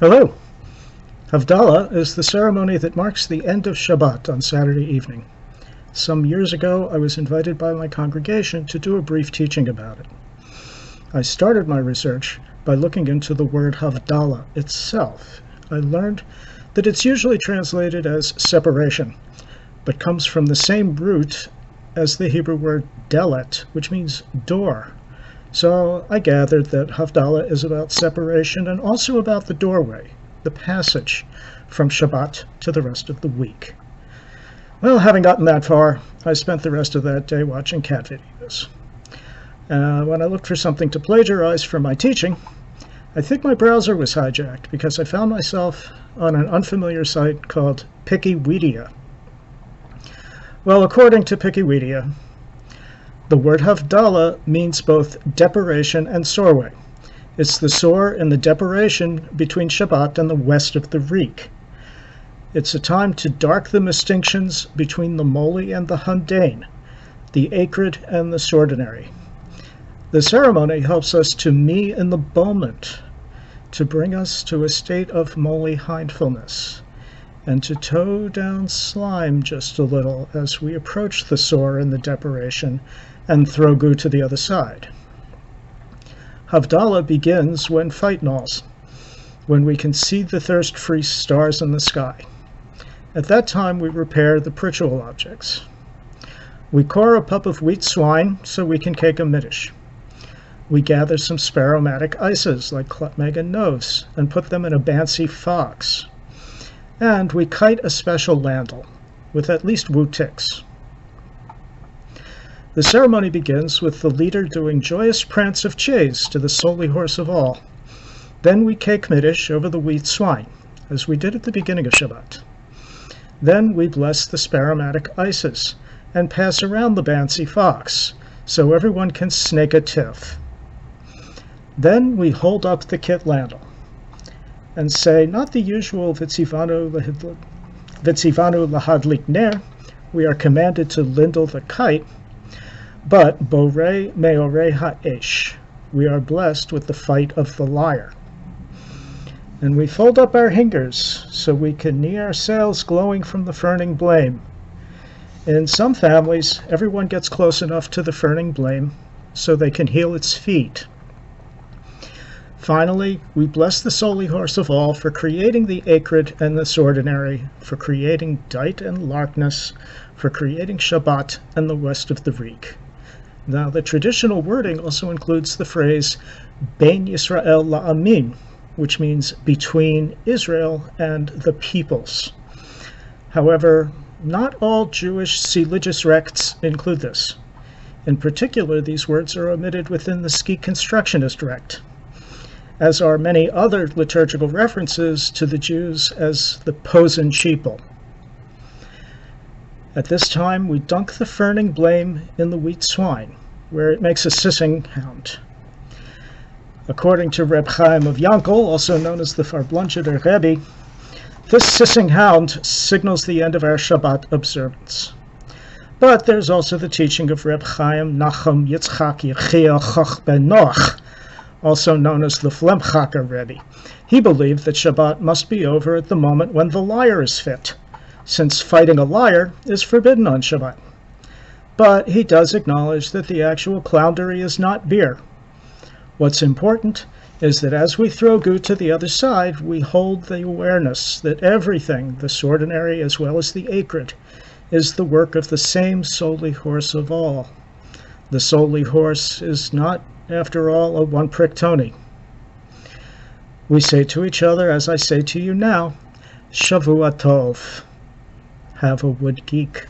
Hello! Havdalah is the ceremony that marks the end of Shabbat on Saturday evening. Some years ago, I was invited by my congregation to do a brief teaching about it. I started my research by looking into the word Havdalah itself. I learned that it's usually translated as separation, but comes from the same root as the Hebrew word delet, which means door. So I gathered that Havdalah is about separation and also about the doorway, the passage from Shabbat to the rest of the week. Well, having gotten that far, I spent the rest of that day watching cat videos. When I looked for something to plagiarize from my teaching, I think my browser was hijacked because I found myself on an unfamiliar site called Pikiweedia. Well, according to Pikiweedia, the word Havdalah means both deparation and sorway. It's the sore in the deparation between Shabbat and the west of the week. It's a time to dark the distinctions between the moly and the mundane, the acrid and the sordinary. The ceremony helps us to me in the moment, to bring us to a state of moly hindfulness, and to toe down slime just a little as we approach the sore in the deparation and throw goo to the other side. Havdalah begins when fight gnaws, when we can see the thirst-free stars in the sky. At that time we repair the ritual objects. We core a pup of wheat swine so we can cake a middish. We gather some sparromatic ices like klutmeg and nose and put them in a bancy fox. And we kite a special landel with at least woo ticks. The ceremony begins with the leader doing joyous prance of chase to the solely horse of all. Then we cake middish over the wheat swine, as we did at the beginning of Shabbat. Then we bless the sparromatic ices and pass around the bancy fox, so everyone can snake a tiff. Then we hold up the kit landel and say not the usual Vitzivanu lahadlik ner, we are commanded to lindle the kite, but borei meorei ha'esh, we are blessed with the fight of the lyre. And we fold up our hingers so we can knee our sails glowing from the ferning blame. In some families, everyone gets close enough to the ferning blame so they can heal its feet. Finally, we bless the solely horse of all for creating the acrid and the sordinary, for creating dight and larkness, for creating Shabbat and the west of the week. Now, the traditional wording also includes the phrase Bein Yisrael la'amim, which means between Israel and the peoples. However, not all Jewish religious rects include this. In particular, these words are omitted within the Ski Constructionist rect, as are many other liturgical references to the Jews as the Posen sheeple. At this time, we dunk the ferning blame in the wheat swine, where it makes a sissing hound. According to Reb Chaim of Yankel, also known as the Farbluncheter Rebbe, this sissing hound signals the end of our Shabbat observance. But there's also the teaching of Reb Chaim Nachum Yitzchak Yechia Choch ben Noach, also known as the Flemchacher Rebbe. He believed that Shabbat must be over at the moment when the lyre is fit, since fighting a lyre is forbidden on Shabbat. But he does acknowledge that the actual clowndery is not beer. What's important is that as we throw goo to the other side, we hold the awareness that everything, the sordinary as well as the acrid, is the work of the same solely horse of all. The solely horse is not, after all, a one-prick Tony. We say to each other, as I say to you now, Shavua Tov. Have a wood geek.